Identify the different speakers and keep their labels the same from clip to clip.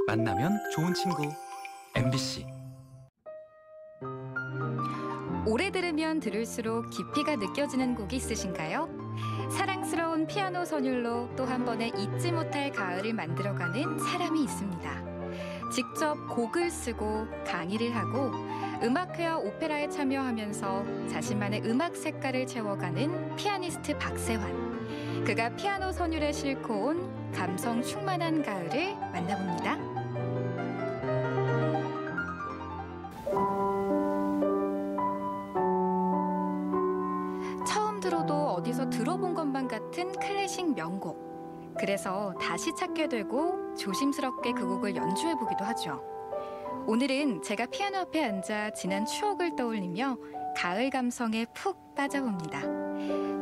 Speaker 1: 만나면 좋은 친구 MBC.
Speaker 2: 오래 들으면 들을수록 깊이가 느껴지는 곡이 있으신가요? 사랑스러운 피아노 선율로 또 한 번에 잊지 못할 가을을 만들어가는 사람이 있습니다. 직접 곡을 쓰고 강의를 하고 음악회와 오페라에 참여하면서 자신만의 음악 색깔을 채워가는 피아니스트 박세환. 그가 피아노 선율에 싣고 온 감성 충만한 가을을 만나봅니다. 처음 들어도 어디서 들어본 것만 같은 클래식 명곡. 그래서 다시 찾게 되고 조심스럽게 그 곡을 연주해보기도 하죠. 오늘은 제가 피아노 앞에 앉아 지난 추억을 떠올리며 가을 감성에 푹 빠져봅니다.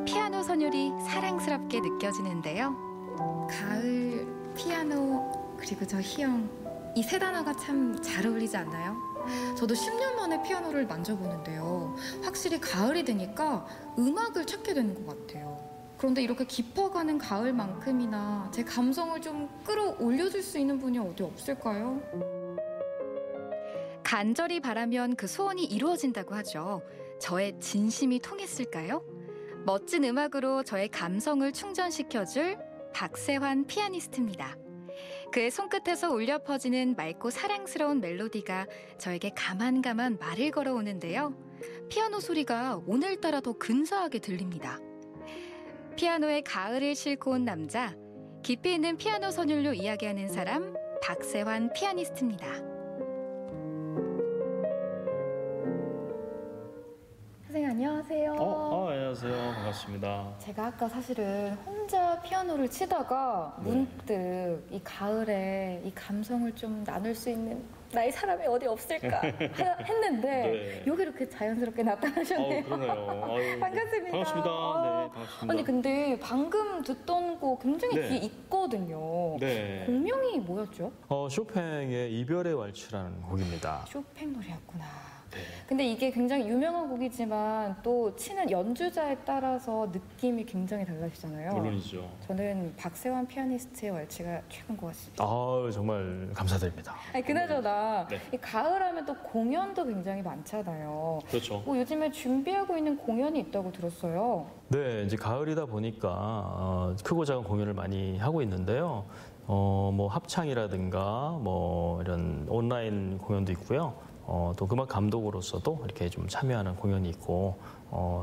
Speaker 2: 피아노 선율이 사랑스럽게 느껴지는데요. 가을, 피아노, 그리고 저 희영, 이 세 단어가 참 잘 어울리지 않나요? 저도 10년 만에 피아노를 만져보는데요. 확실히 가을이 되니까 음악을 찾게 되는 것 같아요. 그런데 이렇게 깊어가는 가을만큼이나 제 감성을 좀 끌어올려줄 수 있는 분이 어디 없을까요? 간절히 바라면 그 소원이 이루어진다고 하죠. 저의 진심이 통했을까요? 멋진 음악으로 저의 감성을 충전시켜줄 박세환 피아니스트입니다. 그의 손끝에서 울려 퍼지는 맑고 사랑스러운 멜로디가 저에게 가만가만 말을 걸어오는데요. 피아노 소리가 오늘따라 더 근사하게 들립니다. 피아노에 가을을 싣고 온 남자, 깊이 있는 피아노 선율로 이야기하는 사람, 박세환 피아니스트입니다. 선생님 안녕하세요.
Speaker 3: 안녕하세요. 반갑습니다.
Speaker 2: 제가 아까 사실은 혼자 피아노를 치다가 문득 이 가을에 이 감성을 좀 나눌 수 있는 나의 사람이 어디 없을까 했는데 여기 이렇게 자연스럽게 나타나셨네요.
Speaker 3: 그러네요.
Speaker 2: 반갑습니다.
Speaker 3: 반갑습니다. 네, 반갑습니다.
Speaker 2: 아니 근데 방금 듣던 곡 굉장히 귀에 있거든요.
Speaker 3: 네.
Speaker 2: 곡명이 뭐였죠?
Speaker 3: 쇼팽의 이별의 왈츠라는 곡입니다.
Speaker 2: 쇼팽 노래였구나.
Speaker 3: 네.
Speaker 2: 근데 이게 굉장히 유명한 곡이지만 또 치는 연주자에 따라서 느낌이 굉장히 달라지잖아요.
Speaker 3: 물론이죠.
Speaker 2: 저는 박세환 피아니스트의 왈츠가 최고인 것 같습니다.
Speaker 3: 정말 감사드립니다.
Speaker 2: 아니, 그나저나
Speaker 3: 네.
Speaker 2: 이 가을하면 또 공연도 굉장히 많잖아요.
Speaker 3: 그렇죠.
Speaker 2: 요즘에 준비하고 있는 공연이 있다고 들었어요.
Speaker 3: 네, 이제 가을이다 보니까 크고 작은 공연을 많이 하고 있는데요. 합창이라든가 이런 온라인 공연도 있고요. 또 음악 감독으로서도 이렇게 좀 참여하는 공연이 있고,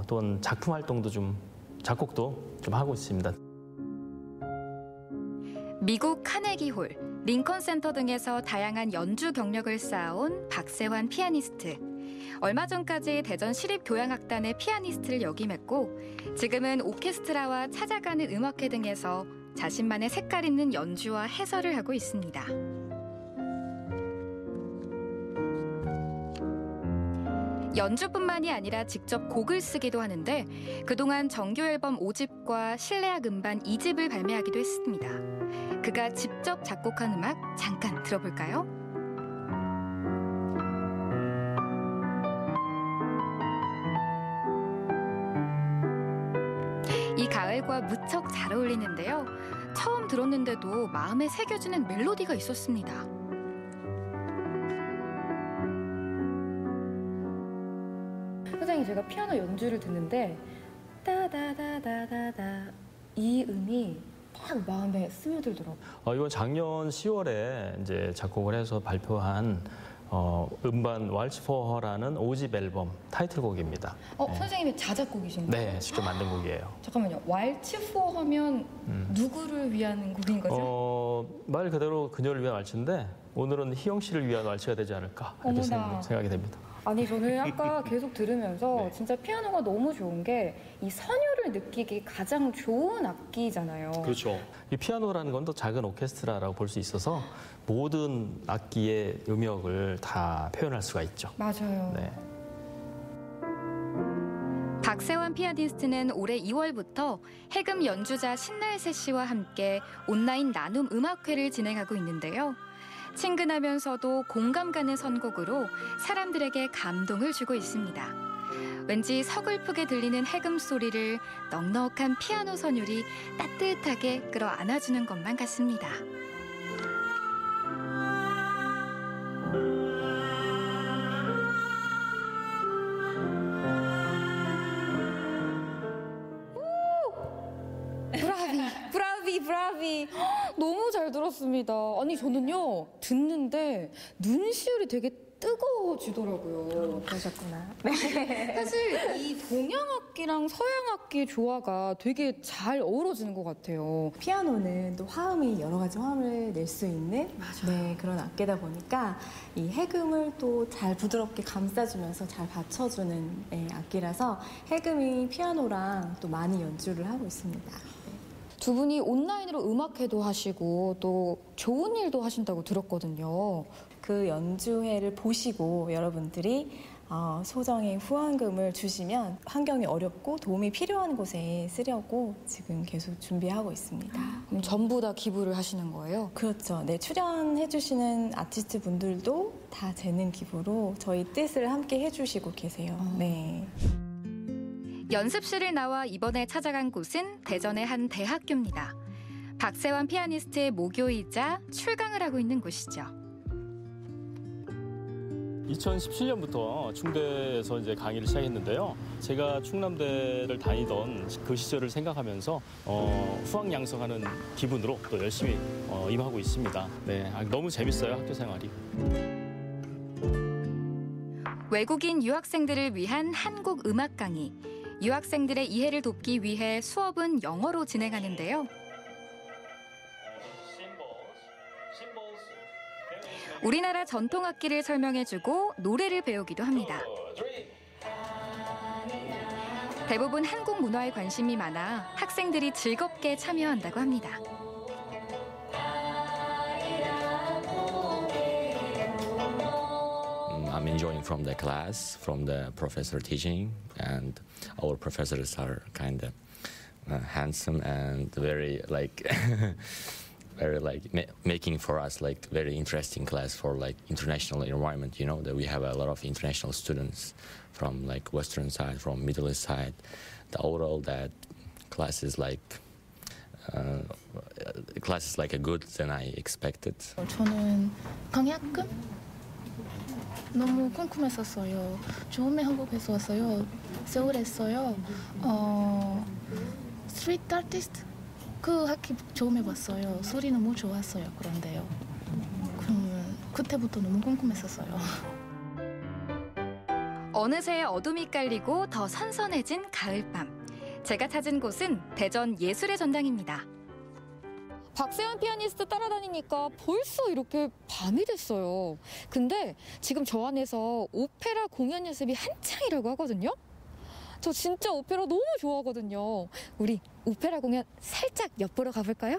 Speaker 3: 또는 작품 활동도 작곡도 좀 하고 있습니다.
Speaker 2: 미국 카네기홀, 링컨 센터 등에서 다양한 연주 경력을 쌓아온 박세환 피아니스트. 얼마 전까지 대전 시립교향악단의 피아니스트를 역임했고, 지금은 오케스트라와 찾아가는 음악회 등에서 자신만의 색깔 있는 연주와 해설을 하고 있습니다. 연주뿐만이 아니라 직접 곡을 쓰기도 하는데 그동안 정규 앨범 5집과 실내악 음반 2집을 발매하기도 했습니다. 그가 직접 작곡한 음악 잠깐 들어볼까요? 이 가을과 무척 잘 어울리는데요. 처음 들었는데도 마음에 새겨지는 멜로디가 있었습니다. 선생님, 제가 피아노 연주를 듣는데 따다다다다다 이 음이 딱 마음에 스며들더라고요.
Speaker 3: 이건 작년 10월에 이제 작곡을 해서 발표한 음반 왈츠 포 허라는 5집 앨범 타이틀곡입니다.
Speaker 2: 네. 선생님이 자작곡이신가요?
Speaker 3: 네, 직접 만든 곡이에요.
Speaker 2: 잠깐만요. 왈츠 포 하면 누구를 위한 곡인 거죠?
Speaker 3: 말 그대로 그녀를 위한 왈츠인데 오늘은 희영 씨를 위한 왈츠가 되지 않을까 이렇게 생각이 됩니다.
Speaker 2: 아니 저는 아까 계속 들으면서 진짜 피아노가 너무 좋은 게 이 선율을 느끼기 가장 좋은 악기잖아요.
Speaker 3: 그렇죠. 이 피아노라는 건 또 작은 오케스트라라고 볼 수 있어서 모든 악기의 음역을 다 표현할 수가 있죠.
Speaker 2: 맞아요.
Speaker 3: 네.
Speaker 2: 박세환 피아니스트는 올해 2월부터 해금 연주자 신날세 씨와 함께 온라인 나눔 음악회를 진행하고 있는데요. 친근하면서도 공감 가는 선곡으로 사람들에게 감동을 주고 있습니다. 왠지 서글프게 들리는 해금 소리를 넉넉한 피아노 선율이 따뜻하게 끌어안아주는 것만 같습니다.
Speaker 4: 브라비. 너무 잘 들었습니다. 아니 저는요 듣는데 눈시울이 되게 뜨거워지더라고요.
Speaker 5: 그러셨구나.
Speaker 4: 사실 이 동양악기랑 서양악기의 조화가 되게 잘 어우러지는 것 같아요.
Speaker 5: 피아노는 또 화음이 여러 가지 화음을 낼 수 있는 네, 그런 악기다 보니까 이 해금을 또 잘 부드럽게 감싸주면서 잘 받쳐주는 네, 악기라서 해금이 피아노랑 또 많이 연주를 하고 있습니다.
Speaker 4: 두 분이 온라인으로 음악회도 하시고 또 좋은 일도 하신다고 들었거든요.
Speaker 5: 그 연주회를 보시고 여러분들이 소정의 후원금을 주시면 환경이 어렵고 도움이 필요한 곳에 쓰려고 지금 계속 준비하고 있습니다.
Speaker 4: 그럼 전부 다 기부를 하시는 거예요?
Speaker 5: 그렇죠. 네, 출연해주시는 아티스트 분들도 다 재능 기부로 저희 뜻을 함께 해주시고 계세요. 네.
Speaker 2: 연습실을 나와 이번에 찾아간 곳은 대전의 한 대학교입니다. 박세환 피아니스트의 모교이자 출강을 하고 있는 곳이죠.
Speaker 3: 2017년부터 충대에서 이제 강의를 시작했는데요. 제가 충남대를 다니던 그 시절을 생각하면서 후학 양성하는 기분으로 또 열심히 임하고 있습니다. 네, 너무 재밌어요, 학교 생활이.
Speaker 2: 외국인 유학생들을 위한 한국 음악 강의. 유학생들의 이해를 돕기 위해 수업은 영어로 진행하는데요. 우리나라 전통 악기를 설명해주고 노래를 배우기도 합니다. 대부분 한국 문화에 관심이 많아 학생들이 즐겁게 참여한다고 합니다.
Speaker 6: I'm enjoying from the class, from the professor teaching, and our professors are kind of handsome and very like very like making for us like very interesting class for like international environment. You know that we have a lot of international students from like western side, from Middle East side. The overall that class is like a good than I expected.
Speaker 7: 저는 강의학금 너무 궁금했었어요. 처음에 한국에서 왔어요. 서울에서요. 스트리트 아티스트 그 학기 처음에 봤어요. 소리 너무 좋았어요. 그런데요. 그러면 그때부터 너무 궁금했었어요.
Speaker 2: 어느새 어둠이 깔리고 더 선선해진 가을밤. 제가 찾은 곳은 대전 예술의 전당입니다.
Speaker 4: 박세환 피아니스트 따라다니니까 벌써 이렇게 밤이 됐어요. 근데 지금 저 안에서 오페라 공연 연습이 한창이라고 하거든요. 저 진짜 오페라 너무 좋아하거든요. 우리 오페라 공연 살짝 엿보러 가볼까요?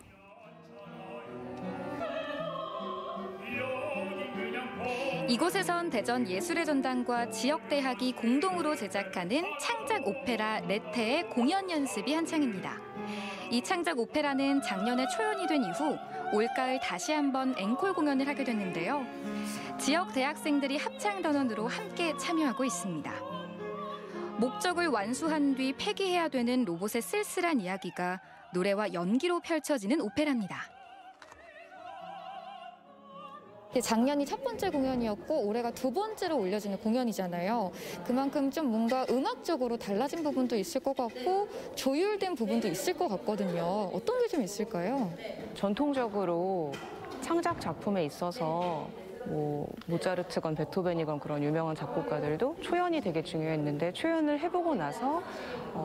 Speaker 2: 이곳에선 대전 예술의 전당과 지역대학이 공동으로 제작하는 창작 오페라 레테의 공연 연습이 한창입니다. 이 창작 오페라는 작년에 초연이 된 이후 올가을 다시 한번 앵콜 공연을 하게 됐는데요. 지역 대학생들이 합창단원으로 함께 참여하고 있습니다. 목적을 완수한 뒤 폐기해야 되는 로봇의 쓸쓸한 이야기가 노래와 연기로 펼쳐지는 오페라입니다.
Speaker 4: 작년이 첫 번째 공연이었고 올해가 두 번째로 올려지는 공연이잖아요. 그만큼 좀 뭔가 음악적으로 달라진 부분도 있을 것 같고 조율된 부분도 있을 것 같거든요. 어떤 게 좀 있을까요?
Speaker 8: 전통적으로 창작 작품에 있어서 뭐 모차르트건 베토벤이건 그런 유명한 작곡가들도 초연이 되게 중요했는데 초연을 해보고 나서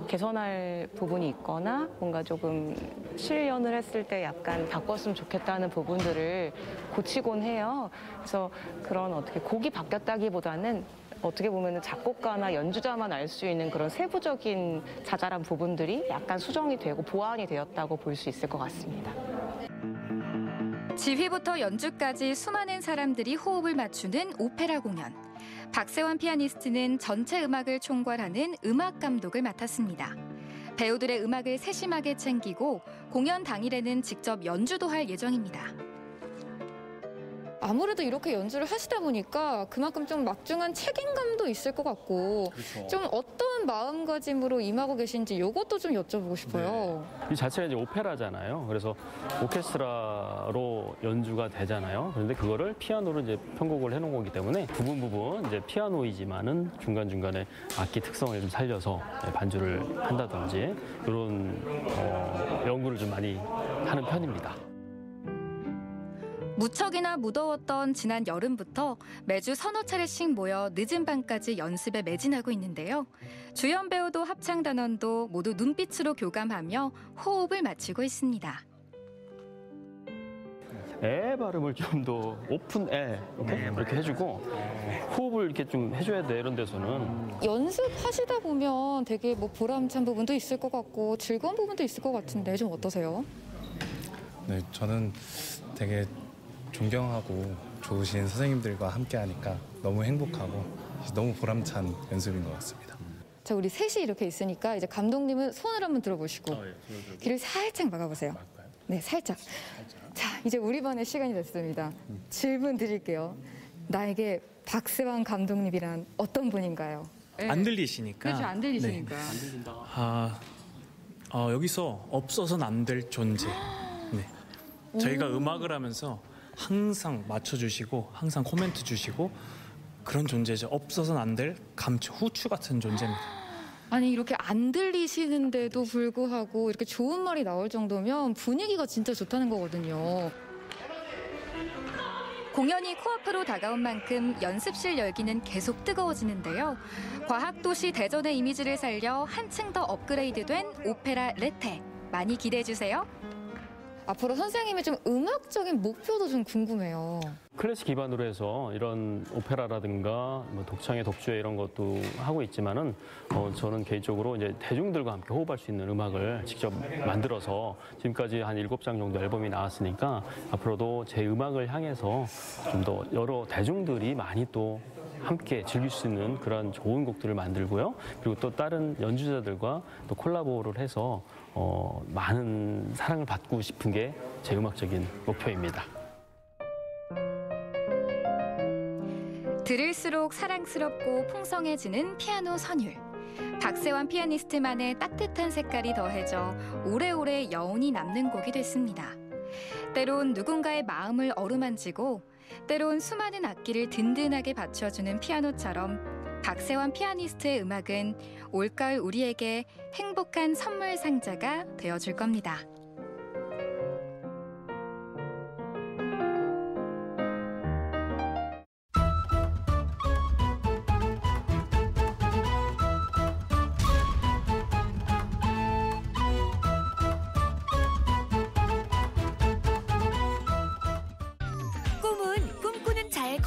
Speaker 8: 개선할 부분이 있거나 뭔가 조금 실연을 했을 때 약간 바꿨으면 좋겠다는 부분들을 고치곤 해요. 그래서 그런 어떻게 곡이 바뀌었다기보다는 어떻게 보면 작곡가나 연주자만 알 수 있는 그런 세부적인 자잘한 부분들이 약간 수정이 되고 보완이 되었다고 볼 수 있을 것 같습니다.
Speaker 2: 지휘부터 연주까지 수많은 사람들이 호흡을 맞추는 오페라 공연. 박세환 피아니스트는 전체 음악을 총괄하는 음악 감독을 맡았습니다. 배우들의 음악을 세심하게 챙기고 공연 당일에는 직접 연주도 할 예정입니다.
Speaker 4: 아무래도 이렇게 연주를 하시다 보니까 그만큼 좀 막중한 책임감도 있을 것 같고 좀 어떤 마음가짐으로 임하고 계신지 이것도 좀 여쭤보고 싶어요.
Speaker 3: 이 자체가 이제 오페라잖아요. 그래서 오케스트라로 연주가 되잖아요. 그런데 그거를 피아노로 이제 편곡을 해놓은 거기 때문에 부분 이제 피아노이지만은 중간중간에 악기 특성을 좀 살려서 반주를 한다든지 이런 연구를 좀 많이 하는 편입니다.
Speaker 2: 무척이나 무더웠던 지난 여름부터 매주 서너 차례씩 모여 늦은 밤까지 연습에 매진하고 있는데요. 주연 배우도 합창 단원도 모두 눈빛으로 교감하며 호흡을 맞추고 있습니다.
Speaker 3: 에 발음을 좀 더 오픈 에 이렇게 해주고 호흡을 이렇게 좀 해줘야 돼. 이런 데서는
Speaker 4: 연습하시다 보면 되게 뭐 보람찬 부분도 있을 것 같고 즐거운 부분도 있을 것 같은데 좀 어떠세요?
Speaker 9: 네, 저는 되게 존경하고 좋으신 선생님들과 함께 하니까 너무 행복하고 너무 보람찬 연습인 것 같습니다.
Speaker 4: 자, 우리 셋이 이렇게 있으니까 이제 감독님은 손을 한번 들어보시고 귀를 살짝 막아보세요. 네, 살짝. 자, 이제 우리 반의 시간이 됐습니다. 질문 드릴게요. 나에게 박세환 감독님이란 어떤 분인가요?
Speaker 10: 안 들리시니까.
Speaker 4: 그렇죠, 안 들리시니까.
Speaker 10: 네. 안 들린다. 여기서 없어서는 안 될 존재. 네. 저희가 음악을 하면서 항상 맞춰주시고 항상 코멘트 주시고 그런 존재죠. 없어서는 안 될 감추, 후추 같은 존재입니다.
Speaker 4: 아니 이렇게 안 들리시는데도 불구하고 이렇게 좋은 말이 나올 정도면 분위기가 진짜 좋다는 거거든요.
Speaker 2: 공연이 코앞으로 다가온 만큼 연습실 열기는 계속 뜨거워지는데요. 과학도시 대전의 이미지를 살려 한층 더 업그레이드된 오페라 레테. 많이 기대해주세요.
Speaker 4: 앞으로 선생님의 좀 음악적인 목표도 좀 궁금해요.
Speaker 3: 클래식 기반으로 해서 이런 오페라라든가 뭐 독창의 독주회 이런 것도 하고 있지만은 저는 개인적으로 이제 대중들과 함께 호흡할 수 있는 음악을 직접 만들어서 지금까지 한 7장 정도 앨범이 나왔으니까 앞으로도 제 음악을 향해서 좀 더 여러 대중들이 많이 또 함께 즐길 수 있는 그런 좋은 곡들을 만들고요. 그리고 또 다른 연주자들과 또 콜라보를 해서 많은 사랑을 받고 싶은 게 제 음악적인 목표입니다.
Speaker 2: 들을수록 사랑스럽고 풍성해지는 피아노 선율. 박세환 피아니스트만의 따뜻한 색깔이 더해져 오래오래 여운이 남는 곡이 됐습니다. 때론 누군가의 마음을 어루만지고 때론 수많은 악기를 든든하게 받쳐주는 피아노처럼 박세환 피아니스트의 음악은 올가을 우리에게 행복한 선물 상자가 되어줄 겁니다.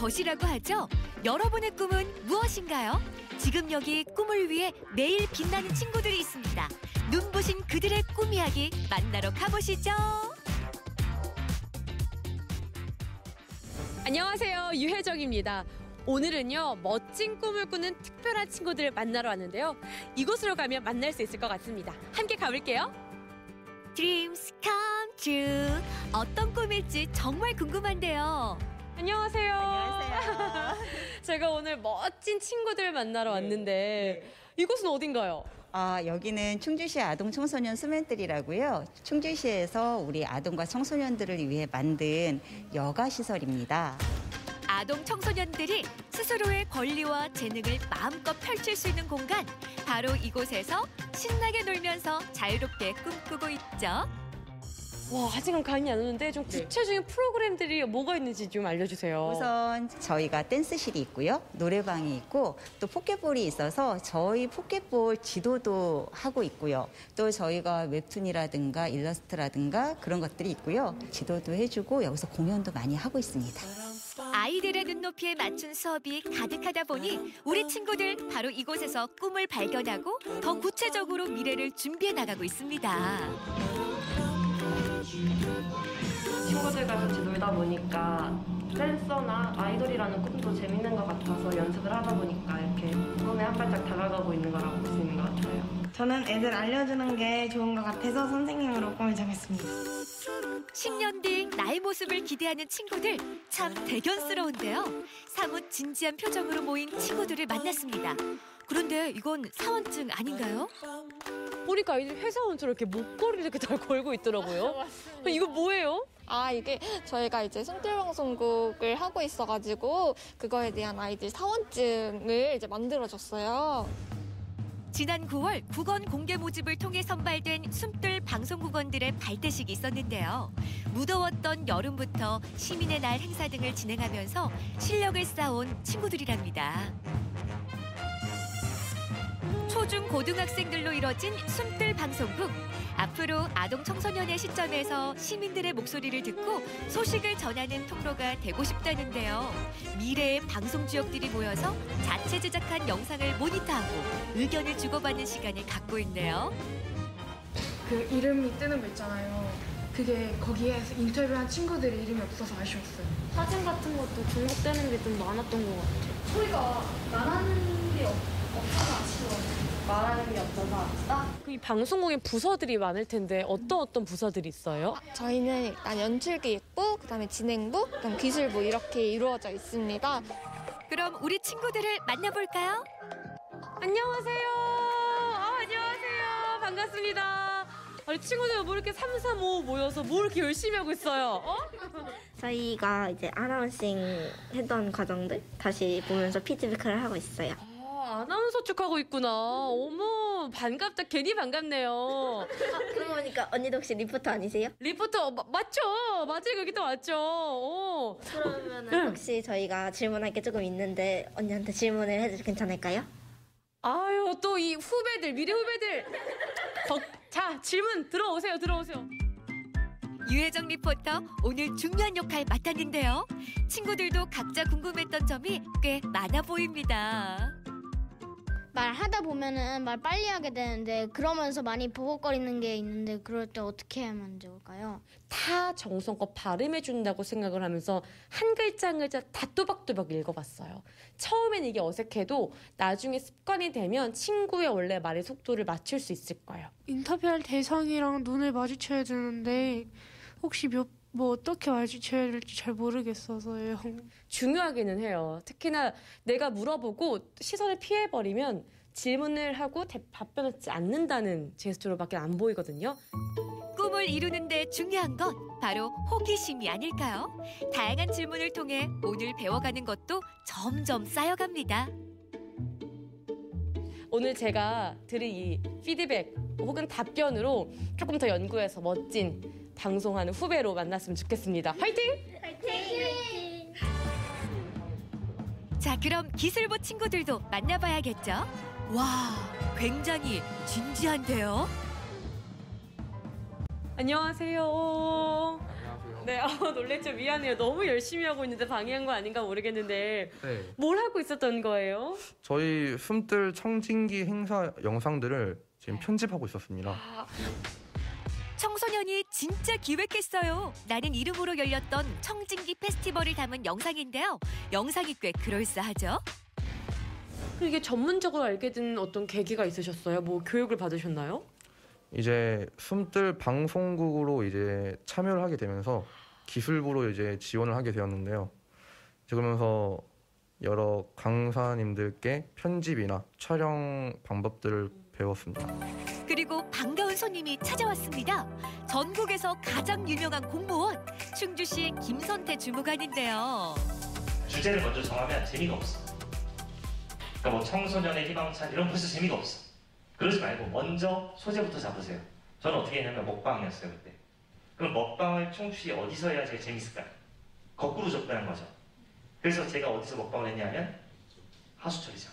Speaker 11: 것이라고 하죠. 여러분의 꿈은 무엇인가요? 지금 여기 꿈을 위해 매일 빛나는 친구들이 있습니다. 눈부신 그들의 꿈 이야기 만나러 가보시죠.
Speaker 12: 안녕하세요. 유혜정입니다. 오늘은요, 멋진 꿈을 꾸는 특별한 친구들을 만나러 왔는데요. 이곳으로 가면 만날 수 있을 것 같습니다. 함께 가볼게요.
Speaker 11: Dreams come true. 어떤 꿈일지 정말 궁금한데요.
Speaker 12: 안녕하세요.
Speaker 13: 안녕하세요.
Speaker 12: 제가 오늘 멋진 친구들을 만나러 왔는데 이곳은 어딘가요?
Speaker 13: 여기는 충주시 아동 청소년 수면뜰이라고요. 충주시에서 우리 아동과 청소년들을 위해 만든 여가 시설입니다.
Speaker 11: 아동 청소년들이 스스로의 권리와 재능을 마음껏 펼칠 수 있는 공간. 바로 이곳에서 신나게 놀면서 자유롭게 꿈꾸고 있죠.
Speaker 12: 와, 아직은 감이 안 오는데 좀 구체적인 프로그램들이 뭐가 있는지 좀 알려주세요.
Speaker 13: 우선 저희가 댄스실이 있고요. 노래방이 있고 또 포켓볼이 있어서 저희 포켓볼 지도도 하고 있고요. 또 저희가 웹툰이라든가 일러스트라든가 그런 것들이 있고요. 지도도 해주고 여기서 공연도 많이 하고 있습니다.
Speaker 11: 아이들의 눈높이에 맞춘 수업이 가득하다 보니 우리 친구들 바로 이곳에서 꿈을 발견하고 더 구체적으로 미래를 준비해 나가고 있습니다.
Speaker 14: 친구들과 같이 놀다 보니까 댄서나 아이돌이라는 꿈도 재밌는 것 같아서 연습을 하다 보니까 이렇게 꿈에 한 발짝 다가가고 있는 거라고 볼 수 있는 것 같아요.
Speaker 15: 저는 애들 알려주는 게 좋은 것 같아서 선생님으로 꿈을 정했습니다.
Speaker 11: 10년 뒤 나의 모습을 기대하는 친구들 참 대견스러운데요. 사뭇 진지한 표정으로 모인 친구들을 만났습니다. 그런데 이건 사원증 아닌가요?
Speaker 12: 보니까 아이들 회사원처럼 이렇게 목걸이를 이렇게 잘 걸고 있더라고요. 이거 뭐예요?
Speaker 4: 이게 저희가 이제 숨들방송국을 하고 있어가지고 그거에 대한 아이들 사원증을 이제 만들어줬어요.
Speaker 11: 지난 9월 국언 공개 모집을 통해 선발된 숨들 방송국원들의 발대식이 있었는데요. 무더웠던 여름부터 시민의 날 행사 등을 진행하면서 실력을 쌓아온 친구들이랍니다. 초중 고등학생들로 이뤄진 숨들 방송국. 앞으로 아동 청소년의 시점에서 시민들의 목소리를 듣고 소식을 전하는 통로가 되고 싶다는데요. 미래의 방송 주역들이 모여서 자체 제작한 영상을 모니터하고 의견을 주고받는 시간을 갖고 있네요.
Speaker 15: 그 이름이 뜨는 거 있잖아요. 그게 거기에서 인터뷰한 친구들의 이름이 없어서 아쉬웠어요.
Speaker 14: 사진 같은 것도 중복되는 게 좀 많았던 것 같아요.
Speaker 15: 소리가 말하는 게 없어서 아쉬워요. 말하는 게 없어서 아쉽다?
Speaker 12: 이 방송국에 부서들이 많을 텐데 어떤 부서들이 있어요?
Speaker 4: 저희는 일단 연출기획부, 그다음에 진행부, 그다음 기술부 이렇게 이루어져 있습니다.
Speaker 11: 그럼 우리 친구들을 만나볼까요?
Speaker 12: 안녕하세요. 안녕하세요. 반갑습니다. 아니 친구들 뭐 이렇게 3, 3, 5 모여서 뭐 이렇게 열심히 하고 있어요?
Speaker 16: 저희가 이제 아나운싱 했던 과정들 다시 보면서 피드백을 하고 있어요.
Speaker 12: 아나운서 쪽 하고 있구나. 어머 반갑다. 괜히 반갑네요.
Speaker 16: 그러고 보니까 언니도 혹시 리포터 아니세요?
Speaker 12: 리포터 맞죠? 맞아요. 여기 또 맞죠.
Speaker 16: 그러면 혹시 저희가 질문할 게 조금 있는데 언니한테 질문을 해도 괜찮을까요?
Speaker 12: 아유 또 이 후배들 미래 후배들. 자 질문 들어오세요.
Speaker 11: 유혜정 리포터 오늘 중요한 역할 맡았는데요. 친구들도 각자 궁금했던 점이 꽤 많아 보입니다.
Speaker 17: 말하다 보면은 말 빨리 하게 되는데 그러면서 많이 버벅거리는 게 있는데 그럴 때 어떻게 하면 좋을까요?
Speaker 12: 다 정성껏 발음해준다고 생각을 하면서 한 글자 한 글자 다 또박또박 읽어봤어요. 처음엔 이게 어색해도 나중에 습관이 되면 친구의 원래 말의 속도를 맞출 수 있을 거예요.
Speaker 15: 인터뷰할 대상이랑 눈을 마주쳐야 되는데 혹시 뭐 어떻게 마주쳐야 될지 잘 모르겠어서요.
Speaker 12: 중요하기는 해요. 특히나 내가 물어보고 시선을 피해버리면 질문을 하고 답변하지 않는다는 제스처로밖에 안 보이거든요.
Speaker 11: 꿈을 이루는데 중요한 건 바로 호기심이 아닐까요? 다양한 질문을 통해 오늘 배워가는 것도 점점 쌓여갑니다.
Speaker 12: 오늘 제가 드릴 이 피드백 혹은 답변으로 조금 더 연구해서 멋진 방송하는 후배로 만났으면 좋겠습니다. 화이팅!
Speaker 17: 화이팅!
Speaker 11: 자, 그럼 기술부 친구들도 만나봐야겠죠? 와, 굉장히 진지한데요?
Speaker 12: 안녕하세요. 네, 놀랬죠. 미안해요. 너무 열심히 하고 있는데 방해한 거 아닌가 모르겠는데
Speaker 18: 네.
Speaker 12: 뭘 하고 있었던 거예요?
Speaker 18: 저희 숨들 청진기 행사 영상들을 지금 편집하고 있었습니다.
Speaker 11: 청소년이 진짜 기획했어요. 나는 이름으로 열렸던 청진기 페스티벌을 담은 영상인데요. 영상이 꽤 그럴싸하죠?
Speaker 12: 이게 전문적으로 알게 된 어떤 계기가 있으셨어요? 뭐 교육을 받으셨나요?
Speaker 18: 이제 숨들 방송국으로 이제 참여를 하게 되면서 기술부로 이제 지원을 하게 되었는데요. 그러면서 여러 강사님들께 편집이나 촬영 방법들을 배웠습니다.
Speaker 11: 그리고 반가운 손님이 찾아왔습니다. 전국에서 가장 유명한 공무원 충주시 김선태 주무관인데요.
Speaker 19: 주제를 먼저 정하면 재미가 없어. 그러니까 뭐 청소년의 희망찬 이런 벌써 재미가 없어. 그러지 말고 먼저 소재부터 잡으세요. 저는 어떻게 했냐면 먹방이었어요 그때. 그럼 먹방을 충주시 어디서 해야 제일 재밌을까요? 거꾸로 접근한 거죠. 그래서 제가 어디서 먹방을 했냐면 하수처리장.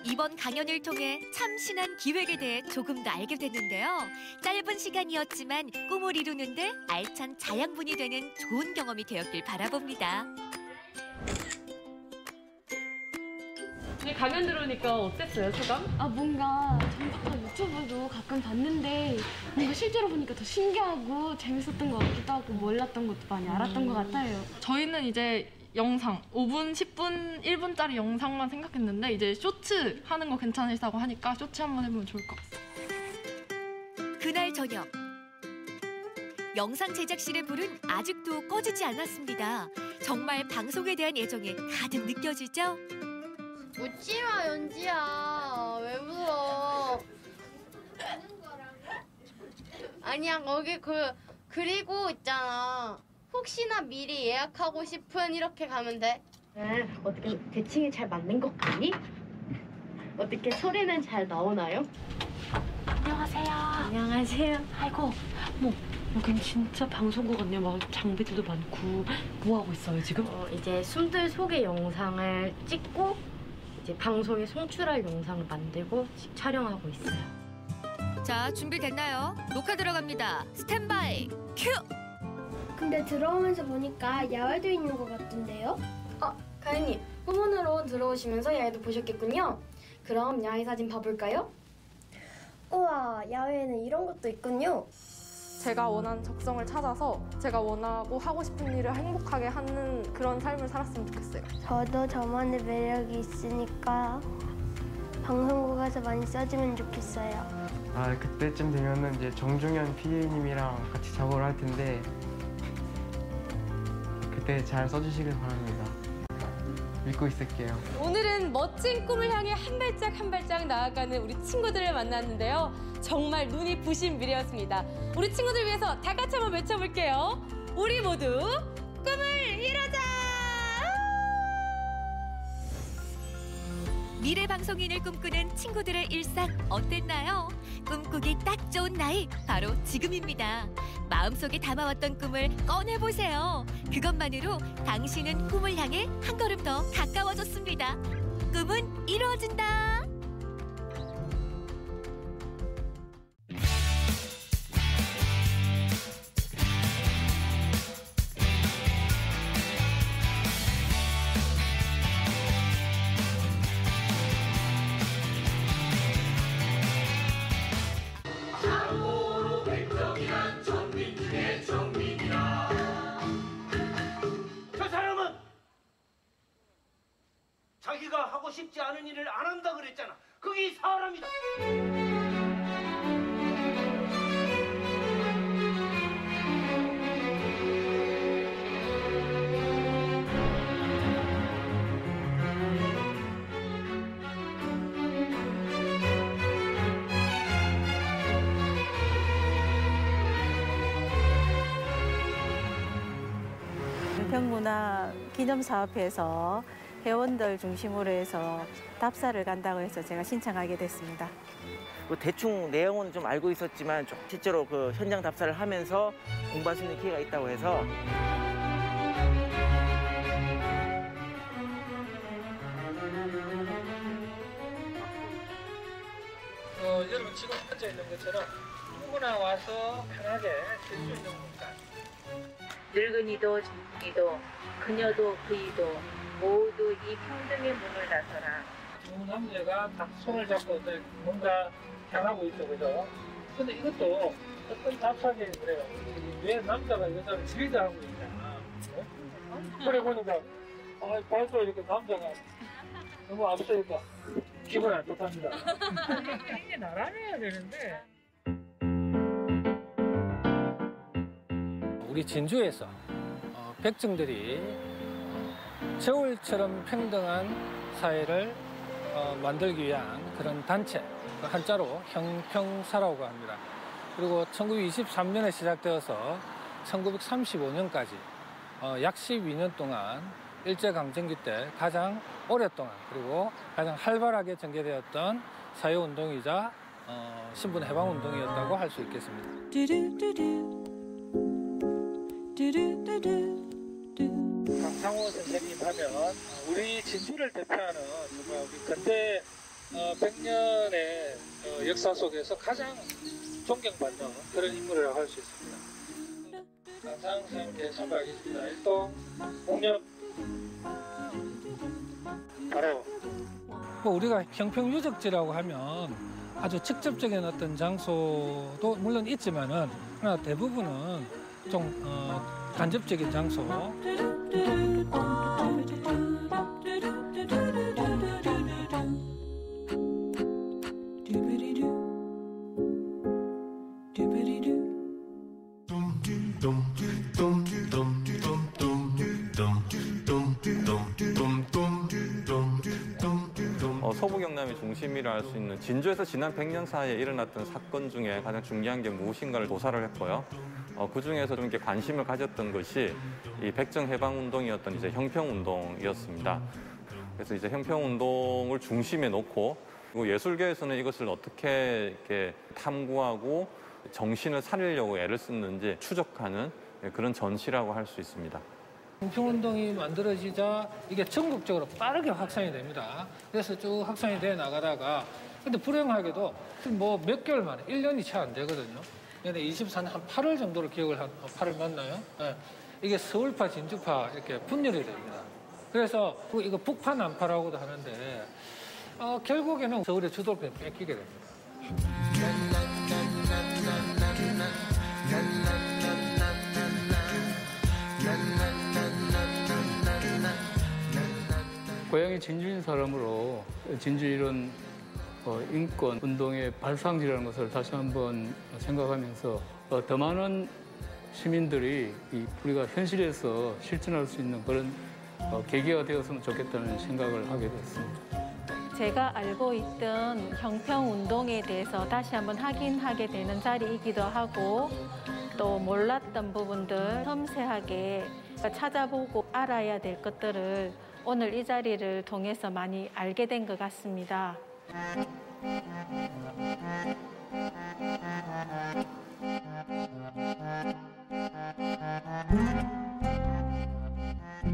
Speaker 11: 이번 강연을 통해 참신한 기획에 대해 조금 더 알게 됐는데요. 짧은 시간이었지만 꿈을 이루는데 알찬 자양분이 되는 좋은 경험이 되었길 바라봅니다.
Speaker 12: 강연 들으니까 어땠어요, 소감?
Speaker 20: 뭔가 전부터 유튜브도 가끔 봤는데 뭔가 실제로 보니까 더 신기하고 재밌었던 것 같기도 하고 몰랐던 것도 많이 알았던 것 같아요.
Speaker 21: 저희는 이제 영상 5분, 10분, 1분짜리 영상만 생각했는데 이제 쇼츠 하는 거 괜찮으시다고 하니까 쇼츠 한번 해보면 좋을 것 같아요.
Speaker 11: 그날 저녁. 영상 제작실의 불은 아직도 꺼지지 않았습니다. 정말 방송에 대한 애정이 가득 느껴지죠?
Speaker 17: 웃지 마, 연지야. 왜 웃어? 아니야, 거기 그리고 있잖아. 혹시나 미리 예약하고 싶은 이렇게 가면 돼.
Speaker 20: 어떻게 대칭이 잘 맞는 것 같니? 어떻게 소리는 잘 나오나요? 안녕하세요. 안녕하세요. 아이고, 뭐 여긴 진짜 방송국 같네요. 막 장비들도 많고. 뭐 하고 있어요 지금? 이제 숨들 소개 영상을 찍고 이제 방송에 송출할 영상을 만들고 촬영하고 있어요.
Speaker 11: 자, 준비됐나요? 녹화 들어갑니다. 스탠바이 큐!
Speaker 1: 근데 들어오면서 보니까 야외도 있는 것 같은데요?
Speaker 20: 가연님, 후문으로 들어오시면서 야외도 보셨겠군요. 그럼 야외 사진 봐볼까요?
Speaker 1: 우와, 야외에는 이런 것도 있군요.
Speaker 22: 제가 원하는 적성을 찾아서 제가 원하고 하고 싶은 일을 행복하게 하는 그런 삶을 살았으면 좋겠어요.
Speaker 1: 저도 저만의 매력이 있으니까 방송국에서 많이 써주면 좋겠어요.
Speaker 23: 그때쯤 되면은 이제 정중현 PA님이랑 같이 작업을 할 텐데 그때 잘 써주시길 바랍니다. 믿고 있을게요.
Speaker 24: 오늘은 멋진 꿈을 향해 한 발짝 한 발짝 나아가는 우리 친구들을 만났는데요. 정말 눈이 부신 미래였습니다. 우리 친구들 위해서 다 같이 한번 외쳐볼게요. 우리 모두 꿈을 이루자!
Speaker 11: 미래 방송인을 꿈꾸는 친구들의 일상 어땠나요? 꿈꾸기 딱 좋은 나이 바로 지금입니다. 마음속에 담아왔던 꿈을 꺼내보세요. 그것만으로 당신은 꿈을 향해 한 걸음 더 가까워졌습니다. 꿈은 이루어진다.
Speaker 25: 자기가 하고 싶지 않은 일을 안 한다 그랬잖아. 그게 사람이다.
Speaker 26: 평문화기념사업회에서 회원들 중심으로 해서 답사를 간다고 해서 제가 신청하게 됐습니다.
Speaker 27: 대충 내용은 좀 알고 있었지만 실제로 그 현장 답사를 하면서 공부할 수 있는 기회가 있다고 해서
Speaker 28: 여러분 지금 앉아 있는 것처럼 누구나 와서 편하게 쉴 수 있는 공간.
Speaker 29: 늙은이도 젊은이도 그녀도 그이도 모두 이 평등의 문을 나서라.
Speaker 28: 두 남녀가 딱 손을 잡고 뭔가 향하고 있어, 그죠? 근데 이것도 어떤 답사계에 그래요. 왜 남자가 여자를 질다하고 있냐. 그래 보니까 벌써 이렇게 남자가 너무 앞서니까 기분 안 좋답니다. 이게 나란해야 되는데. 우리 진주에서 백정들이 저울처럼 평등한 사회를 만들기 위한 그런 단체, 한자로 형평사라고 합니다. 그리고 1923년에 시작되어서 1935년까지 약 12년 동안 일제강점기 때 가장 오랫동안 그리고 가장 활발하게 전개되었던 사회운동이자 신분해방운동이었다고 할 수 있겠습니다. 강상호 선생님 하면 우리 진주를 대표하는 정말 우리 근대 100년의 역사 속에서 가장 존경받는 그런 인물이라고 할 수 있습니다. 강상호 선생님 대선 알겠습니다. 일동 공연 바로 우리가 형평유적지라고 하면 아주 직접적인 어떤 장소도 물론 있지만은 그러나 대부분은 좀 간접적인 장소.
Speaker 2: 서부 경남이 중심이라 할 수 있는 진주에서 지난 100년 사이에 일어났던 사건 중에 가장 중요한 게 무엇인가를 조사를 했고요. 그중에서 좀 이렇게 관심을 가졌던 것이 이 백정해방운동이었던 이제 형평운동이었습니다. 그래서 이제 형평운동을 중심에 놓고 그리고 예술계에서는 이것을 어떻게 이렇게 탐구하고 정신을 살리려고 애를 썼는지 추적하는 그런 전시라고 할 수 있습니다.
Speaker 28: 형평운동이 만들어지자 이게 전국적으로 빠르게 확산이 됩니다. 그래서 쭉 확산이 돼 나가다가 근데 불행하게도 뭐 몇 개월 만에 1년이 채 안 되거든요. 근데 24년 한 8월 정도로 기억을 한 8월 맞나요? 네. 이게 서울파, 진주파 이렇게 분열이 됩니다. 그래서 이거 북파, 남파라고도 하는데 결국에는 서울의 주도권이 뺏기게 됩니다.
Speaker 3: 고향이 진주인 사람으로 진주 이런 인권 운동의 발상지라는 것을 다시 한번 생각하면서 더 많은 시민들이 우리가 현실에서 실천할 수 있는 그런 계기가 되었으면 좋겠다는 생각을 하게 됐습니다.
Speaker 26: 제가 알고 있던 형평운동에 대해서 다시 한번 확인하게 되는 자리이기도 하고 또 몰랐던 부분들 섬세하게 찾아보고 알아야 될 것들을 오늘 이 자리를 통해서 많이 알게 된 것 같습니다.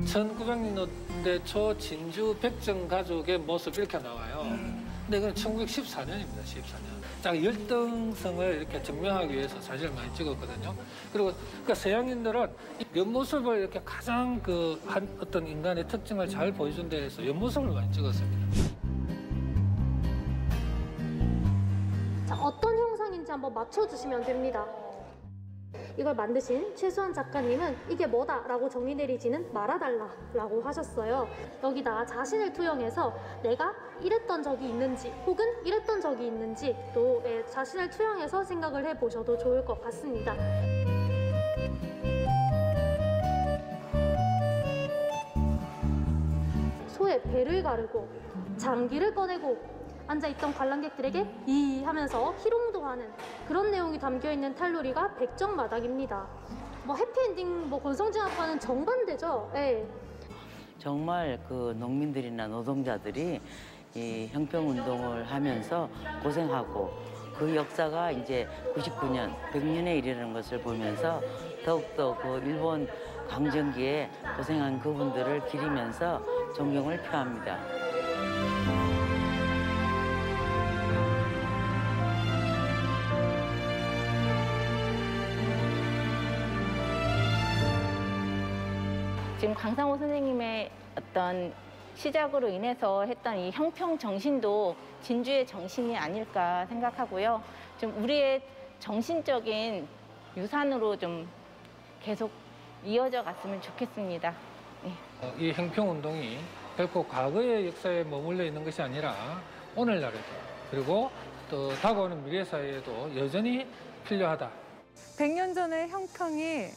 Speaker 28: 1900년대 초 진주 백정 가족의 모습 이렇게 나와요. 근데 이건 1914년입니다. 14년. 자, 열등성을 이렇게 증명하기 위해서 사진을 많이 찍었거든요. 그리고 그러니까 서양인들은 옆모습을 이렇게 가장 한 어떤 인간의 특징을 잘 보여준 데 해서 옆모습을 많이 찍었습니다.
Speaker 5: 자, 어떤 형상인지 한번 맞춰주시면 됩니다. 이걸 만드신 최수환 작가님은 이게 뭐다라고 정의 내리지는 말아달라라고 하셨어요. 여기다 자신을 투영해서 내가 이랬던 적이 있는지 혹은 이랬던 적이 있는지 또 자신을 투영해서 생각을 해보셔도 좋을 것 같습니다. 소의 배를 가르고 장기를 꺼내고 앉아있던 관람객들에게 이 하면서 희롱도 하는 그런 내용이 담겨있는 탈놀이가 백정마당입니다. 뭐 해피엔딩, 뭐 권성징악과는 정반대죠. 네.
Speaker 6: 정말 그 농민들이나 노동자들이 이 형평운동을 하면서 고생하고 그 역사가 이제 99년, 100년에 이르는 것을 보면서 더욱더 그 일본 강점기에 고생한 그분들을 기리면서 존경을 표합니다.
Speaker 26: 지금 강상호 선생님의 어떤 시작으로 인해서 했던 이 형평 정신도 진주의 정신이 아닐까 생각하고요. 좀 우리의 정신적인 유산으로 좀 계속 이어져 갔으면 좋겠습니다. 네.
Speaker 28: 이 형평운동이 결코 과거의 역사에 머물러 있는 것이 아니라 오늘날에도 그리고 또 다가오는 미래 사회에도 여전히 필요하다.
Speaker 7: 100년 전의 형평이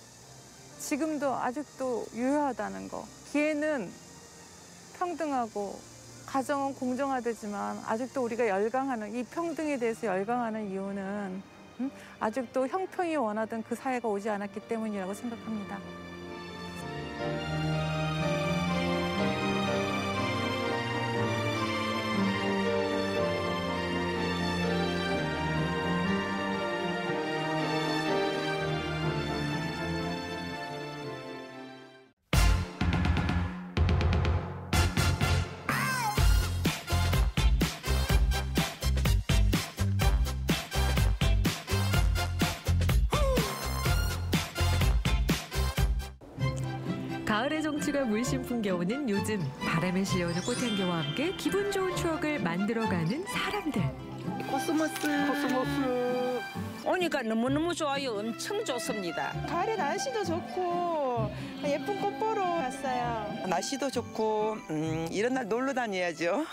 Speaker 7: 지금도 아직도 유효하다는 거. 기회는 평등하고 가정은 공정하되지만 아직도 우리가 열광하는 이 평등에 대해서 열광하는 이유는 아직도 형평이 원하던 그 사회가 오지 않았기 때문이라고 생각합니다.
Speaker 11: 가을의 정취가 물씬 풍겨오는 요즘 바람에 실려오는 꽃향기와 함께 기분 좋은 추억을 만들어가는 사람들.
Speaker 8: 코스모스. 오니까 너무너무 좋아요. 엄청 좋습니다.
Speaker 9: 가을에 날씨도 좋고 예쁜 꽃 보러 왔어요.
Speaker 10: 날씨도 좋고 이런 날 놀러 다녀야죠.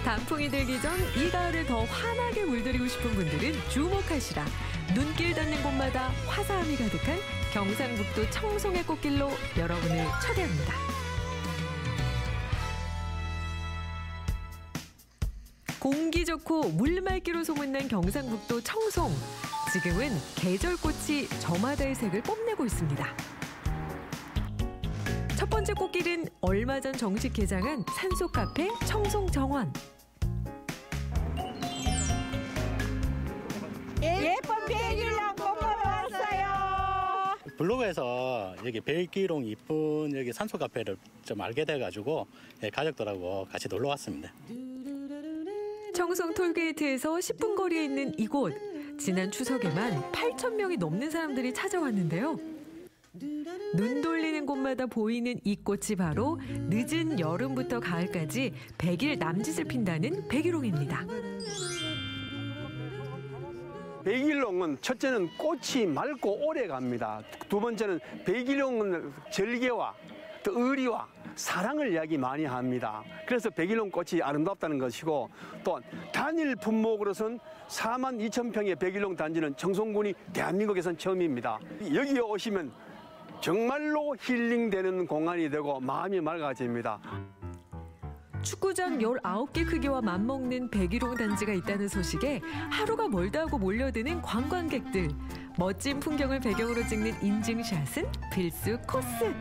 Speaker 4: 단풍이 들기 전 이 가을을 더 환하게 물들이고 싶은 분들은 주목하시라. 눈길 닿는 곳마다 화사함이 가득한 경상북도 청송의 꽃길로 여러분을 초대합니다. 공기 좋고 물 맑기로 소문난 경상북도 청송. 지금은 계절꽃이 저마다의 색을 뽐내고 있습니다. 첫 번째 꽃길은 얼마 전 정식 개장한 산소카페 청송정원.
Speaker 9: 예쁜 백일홍 꽃 보러 왔어요.
Speaker 10: 블로그에서 여기 백일홍 이쁜 여기 산소 카페를 좀 알게 돼가지고 가족들하고 같이 놀러 왔습니다.
Speaker 4: 청송 톨게이트에서 10분 거리에 있는 이곳. 지난 추석에만 8,000명이 넘는 사람들이 찾아왔는데요. 눈 돌리는 곳마다 보이는 이 꽃이 바로 늦은 여름부터 가을까지 100일 남짓을 핀다는 백일홍입니다.
Speaker 12: 백일홍은 첫째는 꽃이 맑고 오래 갑니다. 두 번째는 백일홍은 절개와 또 의리와 사랑을 이야기 많이 합니다. 그래서 백일홍 꽃이 아름답다는 것이고 또 단일 품목으로선 42,000평의 백일홍 단지는 청송군이 대한민국에선 처음입니다. 여기에 오시면 정말로 힐링되는 공간이 되고 마음이 맑아집니다.
Speaker 4: 축구장 19개 크기와 맞먹는 백일홍 단지가 있다는 소식에 하루가 멀다 하고 몰려드는 관광객들. 멋진 풍경을 배경으로 찍는 인증샷은 필수 코스.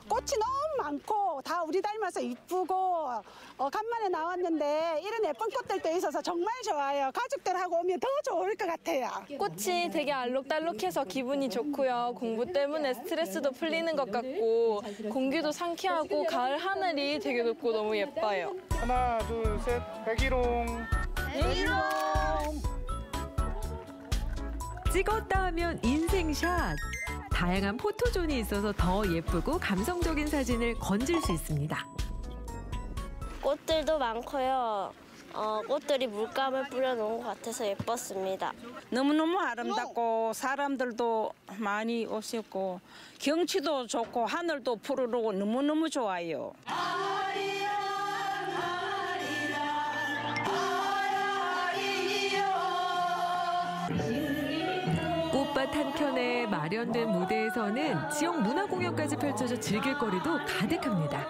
Speaker 9: 꽃이 너무 많고 다 우리 닮아서 이쁘고 간만에 나왔는데 이런 예쁜 꽃들도 있어서 정말 좋아요. 가족들하고 오면 더 좋을 것 같아요.
Speaker 22: 꽃이 되게 알록달록해서 기분이 좋고요. 공부 때문에 스트레스도 풀리는 것 같고 공기도 상쾌하고 가을 하늘이 되게 높고 너무 예뻐요.
Speaker 23: 하나, 둘, 셋, 백일홍.
Speaker 22: 백일홍.
Speaker 4: 찍었다 하면 인생샷. 다양한 포토존이 있어서 더 예쁘고 감성적인 사진을 건질 수 있습니다.
Speaker 13: 꽃들도 많고요. 꽃들이 물감을 뿌려놓은 것 같아서 예뻤습니다.
Speaker 8: 너무너무 아름답고 사람들도 많이 오셨고 경치도 좋고 하늘도 푸르르고 너무너무 좋아요.
Speaker 4: 꽃밭 한켠에 마련된 무대에서는 지역 문화공연까지 펼쳐져 즐길 거리도 가득합니다.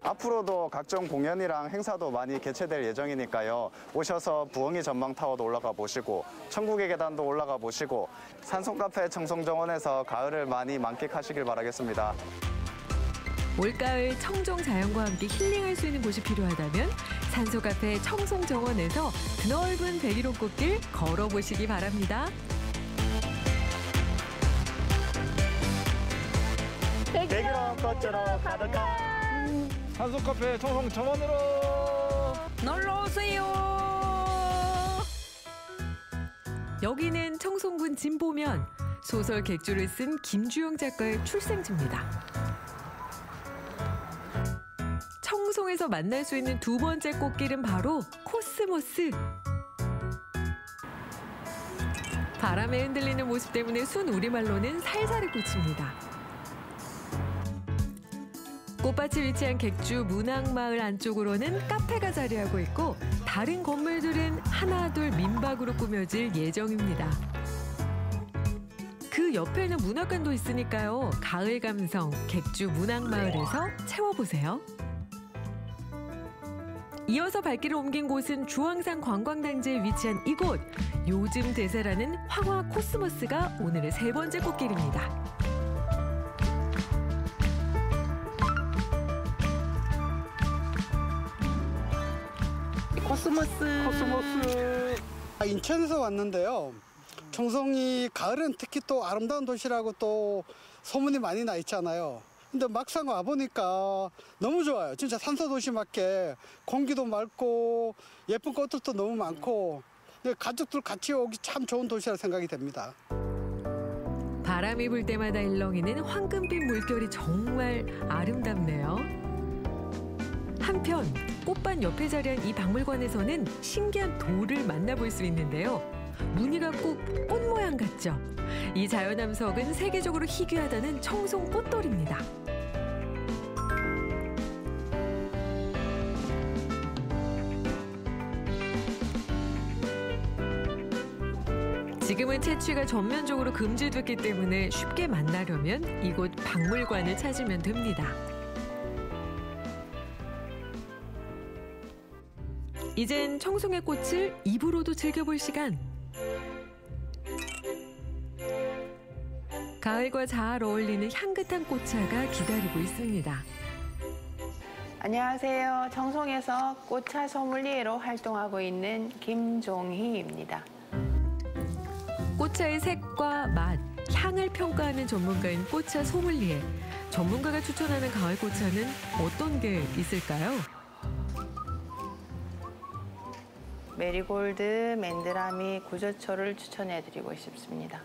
Speaker 14: 앞으로도 각종 공연이랑 행사도 많이 개최될 예정이니까요. 오셔서 부엉이 전망타워도 올라가 보시고 천국의 계단도 올라가 보시고 산소카페 청송정원에서 가을을 많이 만끽하시길 바라겠습니다.
Speaker 4: 올가을 청정 자연과 함께 힐링할 수 있는 곳이 필요하다면 산소카페 청송정원에서 드넓은 백일홍 꽃길 걸어보시기 바랍니다.
Speaker 14: 백일홍 꽃으로 가득한
Speaker 23: 산소카페 청송정원으로
Speaker 8: 놀러오세요.
Speaker 4: 여기는 청송군 진보면. 소설 객주를 쓴 김주영 작가의 출생지입니다. 청송에서 만날 수 있는 두 번째 꽃길은 바로 코스모스. 바람에 흔들리는 모습 때문에 순 우리말로는 살살의 꽃입니다. 꽃밭이 위치한 객주 문학마을 안쪽으로는 카페가 자리하고 있고 다른 건물들은 하나 둘 민박으로 꾸며질 예정입니다. 그 옆에는 문학관도 있으니까요. 가을 감성 객주 문학마을에서 채워보세요. 이어서 발길을 옮긴 곳은 주황산 관광단지에 위치한 이곳. 요즘 대세라는 황화 코스모스가 오늘의 세 번째 꽃길입니다.
Speaker 23: 코스모스.
Speaker 15: 인천에서 왔는데요. 청송이 가을은 특히 또 아름다운 도시라고 또 소문이 많이 나 있잖아요. 근데 막상 와보니까 너무 좋아요. 진짜 산소도시 맞게 공기도 맑고 예쁜 꽃들도 너무 많고 가족들 같이 오기 참 좋은 도시라 생각이 됩니다.
Speaker 4: 바람이 불 때마다 일렁이는 황금빛 물결이 정말 아름답네요. 한편 꽃밭 옆에 자리한 이 박물관에서는 신기한 돌을 만나볼 수 있는데요. 무늬가 꼭 꽃 모양 같죠? 이 자연암석은 세계적으로 희귀하다는 청송 꽃돌입니다. 지금은 채취가 전면적으로 금지됐기 때문에 쉽게 만나려면 이곳 박물관을 찾으면 됩니다. 이젠 청송의 꽃을 입으로도 즐겨볼 시간. 가을과 잘 어울리는 향긋한 꽃차가 기다리고 있습니다.
Speaker 1: 안녕하세요. 청송에서 꽃차 소믈리에로 활동하고 있는 김종희입니다.
Speaker 4: 꽃차의 색과 맛, 향을 평가하는 전문가인 꽃차 소믈리에. 전문가가 추천하는 가을 꽃차는 어떤 게 있을까요?
Speaker 1: 메리골드, 맨드라미, 구저초를 추천해드리고 싶습니다.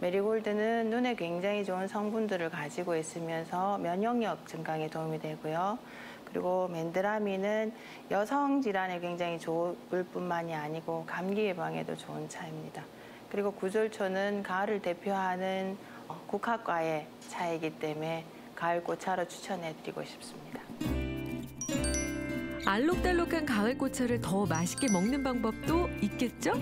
Speaker 1: 메리골드는 눈에 굉장히 좋은 성분들을 가지고 있으면서 면역력 증강에 도움이 되고요. 그리고 맨드라미는 여성 질환에 굉장히 좋을 뿐만이 아니고 감기 예방에도 좋은 차입니다. 그리고 구절초는 가을을 대표하는 국화과의 차이기 때문에 가을 꽃차로 추천해드리고 싶습니다.
Speaker 4: 알록달록한 가을 꽃차를 더 맛있게 먹는 방법도 있겠죠?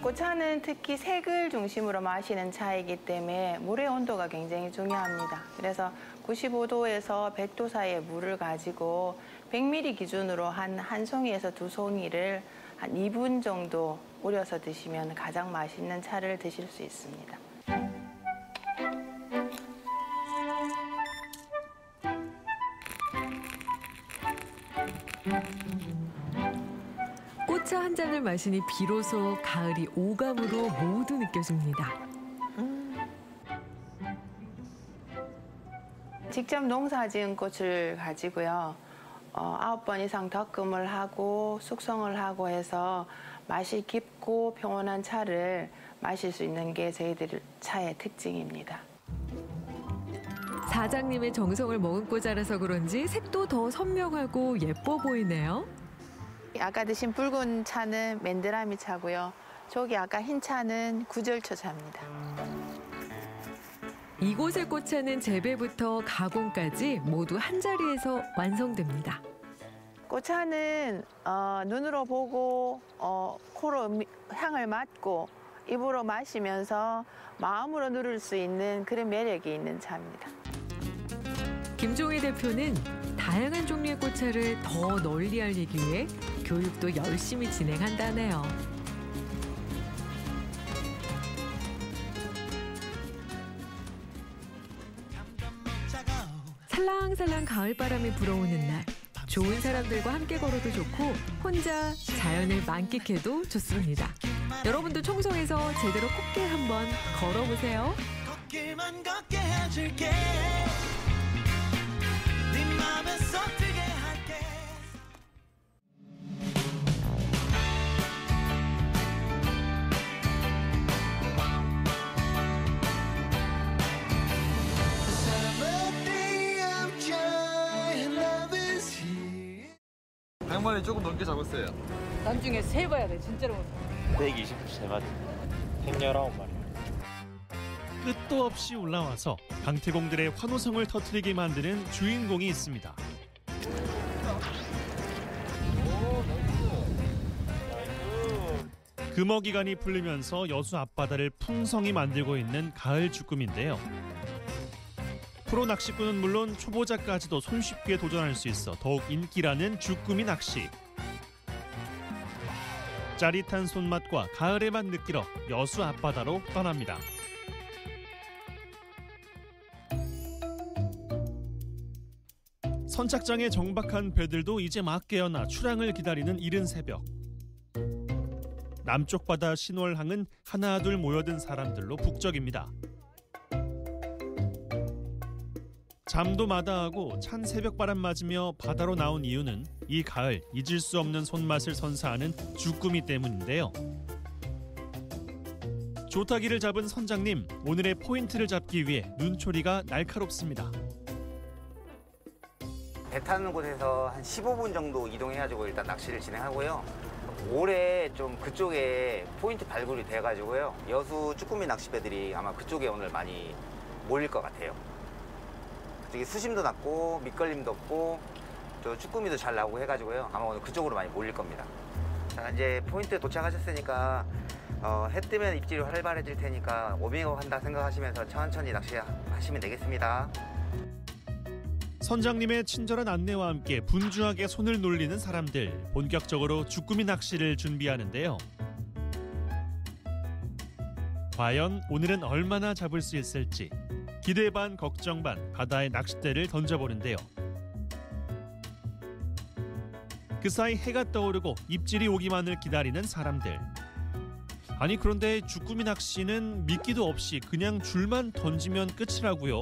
Speaker 1: 꽃차는 특히 색을 중심으로 마시는 차이기 때문에 물의 온도가 굉장히 중요합니다. 그래서 95도에서 100도 사이의 물을 가지고 100ml 기준으로 한 송이에서 2송이를 한 2분 정도 우려서 드시면 가장 맛있는 차를 드실 수 있습니다.
Speaker 4: 꽃차 한 잔을 마시니 비로소 가을이 오감으로 모두 느껴집니다.
Speaker 1: 직접 농사 지은 꽃을 가지고요. 9번 이상 덕금을 하고 숙성을 하고 해서 맛이 깊고 평온한 차를 마실 수 있는 게 저희들 차의 특징입니다.
Speaker 4: 사장님의 정성을 머금고 자라서 그런지 색도 더 선명하고 예뻐 보이네요.
Speaker 1: 아까 드신 붉은 차는 맨드라미 차고요. 저기 아까 흰 차는 구절초 차입니다.
Speaker 4: 이곳의 꽃차는 재배부터 가공까지 모두 한 자리에서 완성됩니다.
Speaker 1: 꽃차는 눈으로 보고 코로 향을 맡고 입으로 마시면서 마음으로 누릴 수 있는 그런 매력이 있는 차입니다.
Speaker 4: 김종희 대표는 다양한 종류의 꽃차를 더 널리 알리기 위해 교육도 열심히 진행한다네요. 살랑살랑 가을바람이 불어오는 날, 좋은 사람들과 함께 걸어도 좋고 혼자 자연을 만끽해도 좋습니다. 여러분도 청송에서 제대로 꽃길 한번 걸어보세요.
Speaker 16: 꽃길만 걷게 해줄게. 네 맘에 쏙 들게 할게.
Speaker 17: 백마리 조금 넘게 잡았어요.
Speaker 18: 나중에 세봐야 돼, 진짜로.
Speaker 17: 123마리. 119마리.
Speaker 19: 끝도 없이 올라와서 강태공들의 환호성을 터뜨리게 만드는 주인공이 있습니다. 금어기간이 풀리면서 여수 앞바다를 풍성히 만들고 있는 가을 쭈꾸미인데요. 프로 낚시꾼은 물론 초보자까지도 손쉽게 도전할 수 있어 더욱 인기라는 쭈꾸미 낚시. 짜릿한 손맛과 가을의 맛 느끼러 여수 앞바다로 떠납니다. 선착장에 정박한 배들도 이제 막 깨어나 출항을 기다리는 이른 새벽. 남쪽 바다 신월항은 하나둘 모여든 사람들로 북적입니다. 잠도 마다하고 찬 새벽바람 맞으며 바다로 나온 이유는 이 가을 잊을 수 없는 손맛을 선사하는 쭈꾸미 때문인데요. 조타기를 잡은 선장님, 오늘의 포인트를 잡기 위해 눈초리가 날카롭습니다.
Speaker 20: 배 타는 곳에서 한 15분 정도 이동해가지고 일단 낚시를 진행하고요.
Speaker 2: 올해 좀 그쪽에 포인트 발굴이 돼가지고요. 여수 쭈꾸미 낚시배들이 아마 그쪽에 오늘 많이 몰릴 것 같아요. 그쪽에 수심도 낮고 밑걸림도 없고 또 쭈꾸미도 잘 나오고 해가지고요. 아마 오늘 그쪽으로 많이 몰릴 겁니다. 자, 이제 포인트에 도착하셨으니까 해 뜨면 입질이 활발해질 테니까 워밍업 한다 생각하시면서 천천히 낚시하시면 되겠습니다.
Speaker 19: 선장님의 친절한 안내와 함께 분주하게 손을 놀리는 사람들, 본격적으로 쭈꾸미 낚시를 준비하는데요. 과연 오늘은 얼마나 잡을 수 있을지 기대 반 걱정 반 바다에 낚싯대를 던져보는데요. 그 사이 해가 떠오르고 입질이 오기만을 기다리는 사람들. 아니 그런데 쭈꾸미 낚시는 미끼도 없이 그냥 줄만 던지면 끝이라고요.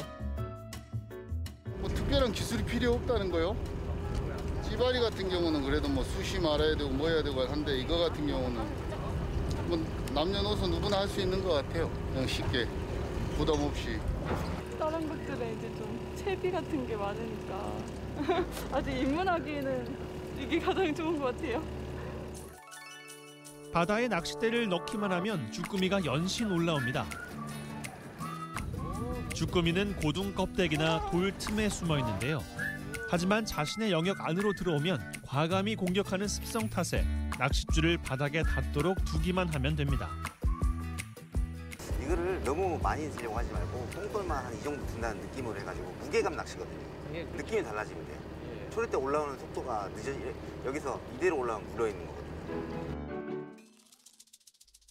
Speaker 3: 뭐 특별한 기술이 필요 없다는 거요? 찌바리 같은 경우는 그래도 뭐 수심 알아야 되고 뭐 해야 되고 한데 이거 같은 경우는 뭐 남녀노소 누구나 할 수 있는 것 같아요. 그냥 쉽게 부담 없이.
Speaker 22: 다른 것들에 이제 좀 채비 같은 게 많으니까 아직 입문하기에는 이게 가장 좋은 것 같아요.
Speaker 19: 바다에 낚싯대를 넣기만 하면 쭈꾸미가 연신 올라옵니다. 쭈꾸미는 고둥 껍데기나 돌 틈에 숨어 있는데요. 하지만 자신의 영역 안으로 들어오면 과감히 공격하는 습성 탓에 낚싯줄을 바닥에 닿도록 두기만 하면 됩니다.
Speaker 2: 이거를 너무 많이 들려고 하지 말고 똥돌만 한 이 정도 든다는 느낌으로 해가지고 무게감 낚시거든요. 느낌이 달라지면 돼요. 초리 때 올라오는 속도가 여기서 이대로 올라오면 물려있는 거거든요.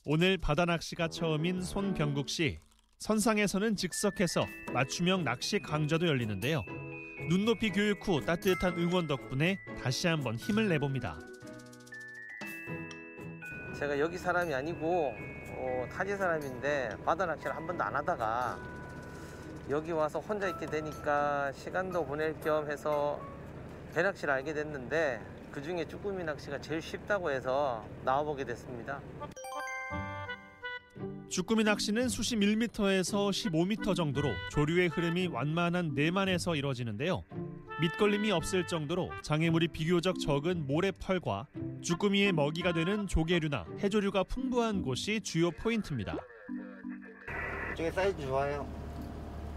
Speaker 19: 오늘 바다 낚시가 처음인 손병국 씨. 선상에서는 즉석해서 맞춤형 낚시 강좌도 열리는데요. 눈높이 교육 후 따뜻한 응원 덕분에 다시 한번 힘을 내봅니다.
Speaker 5: 제가 여기 사람이 아니고 타지 사람인데 바다 낚시를 한 번도 안 하다가 여기 와서 혼자 있게 되니까 시간도 보낼 겸 해서 배낚시를 알게 됐는데 그중에 쭈꾸미 낚시가 제일 쉽다고 해서 나와보게 됐습니다.
Speaker 19: 쭈꾸미 낚시는 수심 1m에서 15m 정도로 조류의 흐름이 완만한 내만에서 이뤄지는데요. 밑걸림이 없을 정도로 장애물이 비교적 적은 모래펄과 쭈꾸미의 먹이가 되는 조개류나 해조류가 풍부한 곳이 주요 포인트입니다.
Speaker 2: 이쪽에 사이즈 좋아요.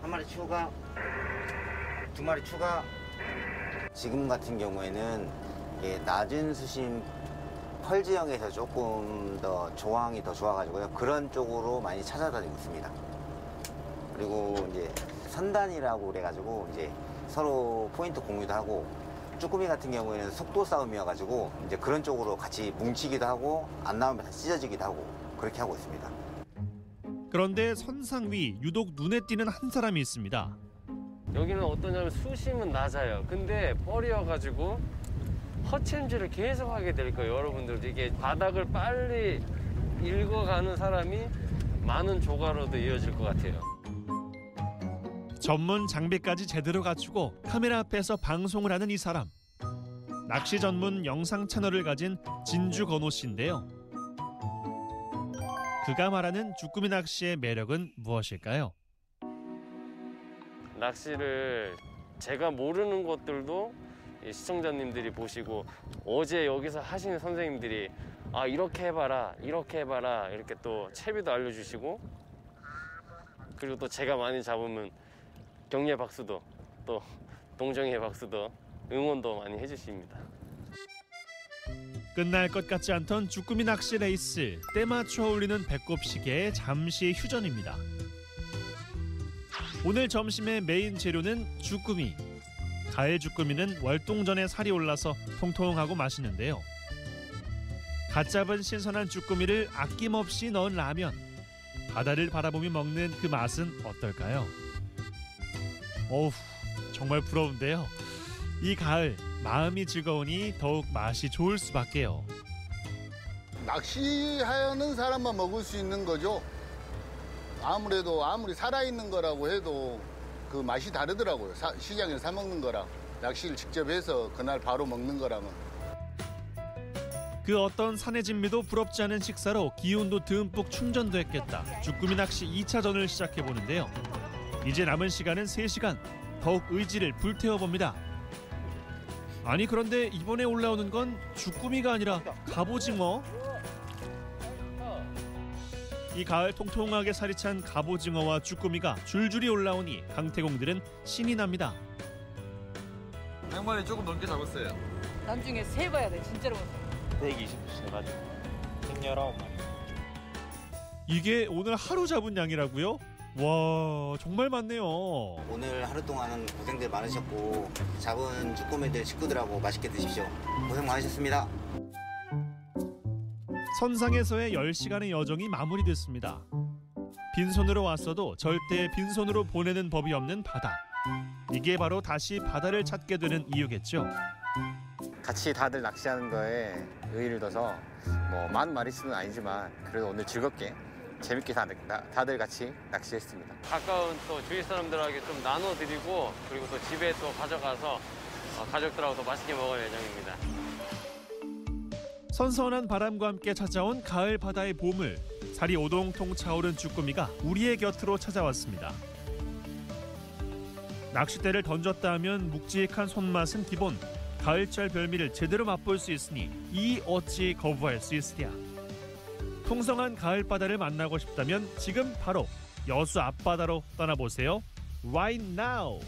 Speaker 2: 한 마리 추가, 두 마리 추가. 지금 같은 경우에는 이게 낮은 수심 펄 지형에서 조금 더 조항이 더 좋아가지고요. 그런 쪽으로 많이 찾아다니고 있습니다. 그리고 이제 선단이라고 그래가지고 이제 서로 포인트 공유도 하고 쭈꾸미 같은 경우에는 속도 싸움이어가지고 이제 그런 쪽으로 같이 뭉치기도 하고 안 나오면 다시 찢어지기도 하고 그렇게 하고 있습니다.
Speaker 19: 그런데 선상 위 유독 눈에 띄는 한 사람이 있습니다.
Speaker 5: 여기는 어떠냐면 수심은 낮아요. 근데 뻘이어가지고 허챔질을 계속 하게 될 거예요. 여러분들도 이게 바닥을 빨리 읽어가는 사람이 많은 조가로도 이어질 것 같아요.
Speaker 19: 전문 장비까지 제대로 갖추고 카메라 앞에서 방송을 하는 이 사람. 낚시 전문 영상 채널을 가진 진주 건호 씨인데요. 그가 말하는 쭈꾸미 낚시의 매력은 무엇일까요?
Speaker 5: 낚시를 제가 모르는 것들도 시청자님들이 보시고 어제 여기서 하시는 선생님들이 아 이렇게 해봐라 이렇게 또 채비도 알려주시고 그리고 또 제가 많이 잡으면 격려 박수도 또 동정의 박수도 응원도 많이 해주십니다.
Speaker 19: 끝날 것 같지 않던 쭈꾸미 낚시 레이스. 때 맞춰 울리는 배꼽 시계에 잠시 휴전입니다. 오늘 점심의 메인 재료는 쭈꾸미. 가을 쭈꾸미는 월동전에 살이 올라서 통통하고 맛있는데요. 갓 잡은 신선한 쭈꾸미를 아낌없이 넣은 라면. 바다를 바라보며 먹는 그 맛은 어떨까요? 어우, 정말 부러운데요. 이 가을 마음이 즐거우니 더욱 맛이 좋을 수밖에요.
Speaker 3: 낚시하는 사람만 먹을 수 있는 거죠. 아무리 살아있는 거라고 해도 그 맛이 다르더라고요. 시장에서 사 먹는 거랑 낚시를 직접 해서 그날 바로 먹는 거랑은.
Speaker 19: 그 어떤 산의 진미도 부럽지 않은 식사로 기운도 듬뿍 충전도 했겠다. 쭈꾸미 낚시 2차전을 시작해보는데요. 이제 남은 시간은 3시간. 더욱 의지를 불태워봅니다. 아니 그런데 이번에 올라오는 건 주꾸미가 아니라 갑오징어? 이 가을 통통하게 살이 찬 갑오징어와 주꾸미가 줄줄이 올라오니 강태공들은 신이 납니다.
Speaker 17: 양말이 조금 넘게 잡았어요.
Speaker 18: 나중에 세봐야 돼 진짜로.
Speaker 17: 123마리. 119마리.
Speaker 19: 이게 오늘 하루 잡은 양이라고요? 와 정말 많네요.
Speaker 2: 오늘 하루 동안은 고생들 많으셨고 잡은 주꾸미들 식구들하고 맛있게 드십시오. 고생 많으셨습니다.
Speaker 19: 선상에서의 10시간의 여정이 마무리됐습니다. 빈손으로 왔어도 절대 빈손으로 보내는 법이 없는 바다. 이게 바로 다시 바다를 찾게 되는 이유겠죠.
Speaker 6: 같이 다들 낚시하는 거에 의의를 둬서 뭐 많은 마리수는 아니지만 그래도 오늘 즐겁게 재밌게 다들 같이 낚시했습니다.
Speaker 5: 가까운 또 주위 사람들에게 좀 나눠드리고 그리고 또 집에 또 가져가서 가족들하고 더 맛있게 먹을 예정입니다.
Speaker 19: 선선한 바람과 함께 찾아온 가을 바다의 보물. 살이 오동통 차오른 주꾸미가 우리의 곁으로 찾아왔습니다. 낚싯대를 던졌다 하면 묵직한 손맛은 기본. 가을철 별미를 제대로 맛볼 수 있으니 이 어찌 거부할 수 있으랴. 풍성한 가을 바다를 만나고 싶다면 지금 바로 여수 앞바다로 떠나보세요. Right now!